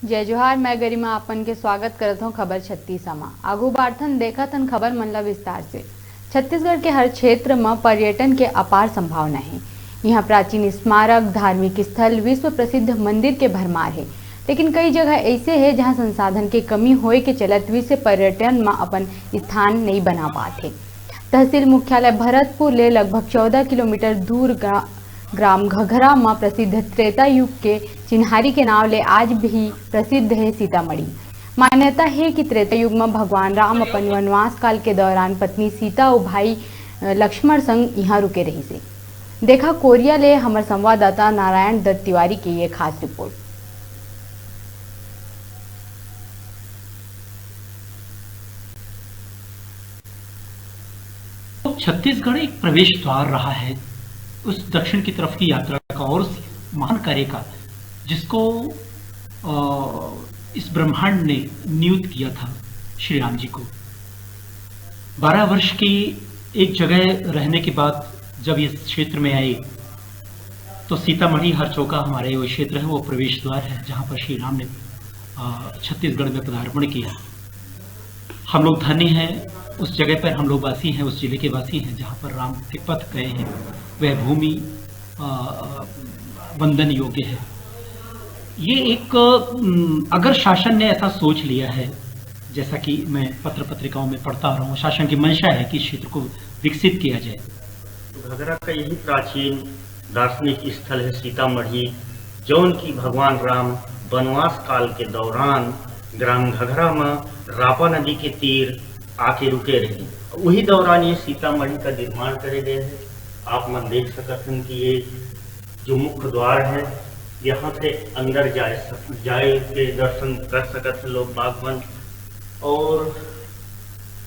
जय जोहार। मैं गरिमा आपन के स्वागत करत हूँ खबर 36 मा। आगू बार्थन देखत हन खबर मन ला विस्तार से। छत्तीसगढ़ के हर क्षेत्र में पर्यटन के अपार संभावना है। यहाँ प्राचीन स्मारक, धार्मिक स्थल, विश्व प्रसिद्ध मंदिर के भरमार है। लेकिन कई जगह ऐसे है जहाँ संसाधन के कमी होए के चलत विश्व पर्यटन में अपन स्थान नहीं बना पाते। तहसील मुख्यालय भरतपुर ले लगभग 14 किलोमीटर दूर ग्राम घघरा में प्रसिद्ध त्रेता युग के चिन्हारी के नाव ले आज भी प्रसिद्ध है सीतामढ़ी। मान्यता है कि त्रेता युग में भगवान राम अपन वनवास काल के दौरान पत्नी सीता और भाई लक्ष्मण संग यहाँ रुके रही से। देखा कोरिया ले हमारे संवाददाता नारायण दत्त तिवारी की ये खास रिपोर्ट। तो छत्तीसगढ़ एक प्रवेश द्वार रहा है उस दक्षिण की तरफ की यात्रा का और उस महान कार्य का जिसको इस ब्रह्मांड ने नियुक्त किया था श्री राम जी को। 12 वर्ष की एक जगह रहने के बाद जब इस क्षेत्र में आए तो सीतामढ़ी हरचौका हमारे वो क्षेत्र है, वो प्रवेश द्वार है जहाँ पर श्री राम ने छत्तीसगढ़ में पदार्पण किया। हम लोग धन्य हैं, उस जगह पर हम लोग वासी हैं, उस जिले के वासी हैं जहाँ पर राम के पथ गए हैं। वह भूमि वंदन योग्य है। ये एक अगर शासन ने ऐसा सोच लिया है, जैसा कि मैं पत्र पत्रिकाओं में पढ़ता रहा हूँ, शासन की मंशा है कि इस क्षेत्र को विकसित किया जाए। घघरा का यही प्राचीन दार्शनिक स्थल है सीतामढ़ी, जौन की भगवान राम वनवास काल के दौरान ग्राम घघरा में रापा नदी के तीर आके रुके रहे। वही दौरान ये सीतामढ़ी का निर्माण करे गए हैं। आप मन देख सकते हैं कि ये जो मुख्य द्वार है, यहाँ से अंदर जाए के दर्शन कर सकते हैं लोग बागवन। और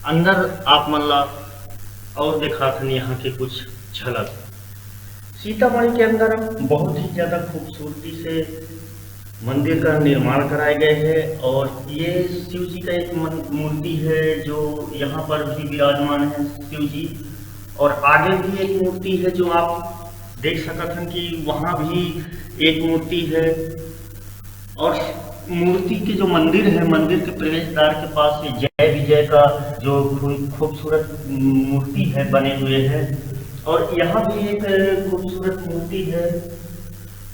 अंदर आप मन ला और दिखाते हैं यहाँ के कुछ झलक। सीतामढ़ी के अंदर बहुत ही ज्यादा खूबसूरती से मंदिर का निर्माण कराए गए हैं। और ये शिव जी का एक मूर्ति है जो यहाँ पर भी विराजमान है शिव जी। और आगे भी एक मूर्ति है जो आप देख सकते हैं कि वहाँ भी एक मूर्ति है। और मूर्ति के जो मंदिर है, मंदिर के प्रवेश द्वार के पास से जय विजय का जो खूबसूरत मूर्ति है बने हुए हैं। और यहाँ भी एक खूबसूरत मूर्ति है।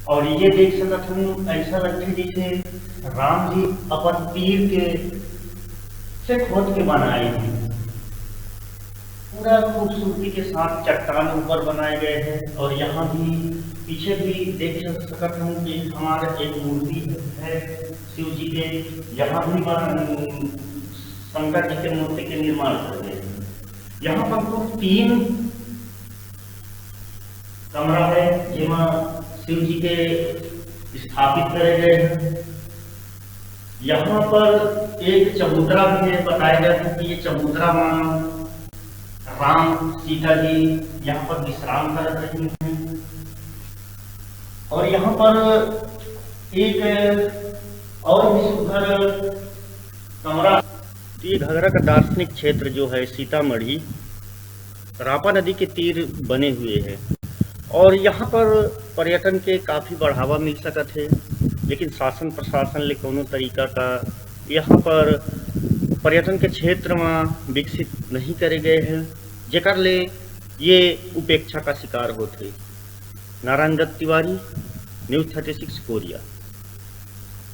और ये देख सकते हैं, ऐसा लगता है जैसे राम जी अपन तीर के से खोद के बनाए हैं। पूरा खूबसूरती के साथ चट्टान ऊपर बनाए गए हैं। और यहाँ भी पीछे भी देख सकते हैं कि हमारा एक मूर्ति है शिव जी के। यहाँ भी शंकर जी के मूर्ति के निर्माण कर गए हैं। यहाँ पर कुल 3 कमरा है जिसमें शिव जी के स्थापित करे गए हैं। यहाँ पर एक चबूतरा भी है। बताया गया था कि ये चबूतरा में राम सीता जी यहाँ पर विश्राम कर रहे हैं। और यहाँ पर एक और भी सुंदर कमरा। ये घघरा का दार्शनिक क्षेत्र जो है सीतामढ़ी, रापा नदी के तीर बने हुए हैं। और यहाँ पर पर्यटन के काफ़ी बढ़ावा मिल सकत है, लेकिन शासन प्रशासन ले कोनो तरीका का यहाँ पर पर्यटन के क्षेत्र में विकसित नहीं करे गए हैं, जेकर ले ये उपेक्षा का शिकार होते। Narayan Dutt Tiwari, news 36 Korea.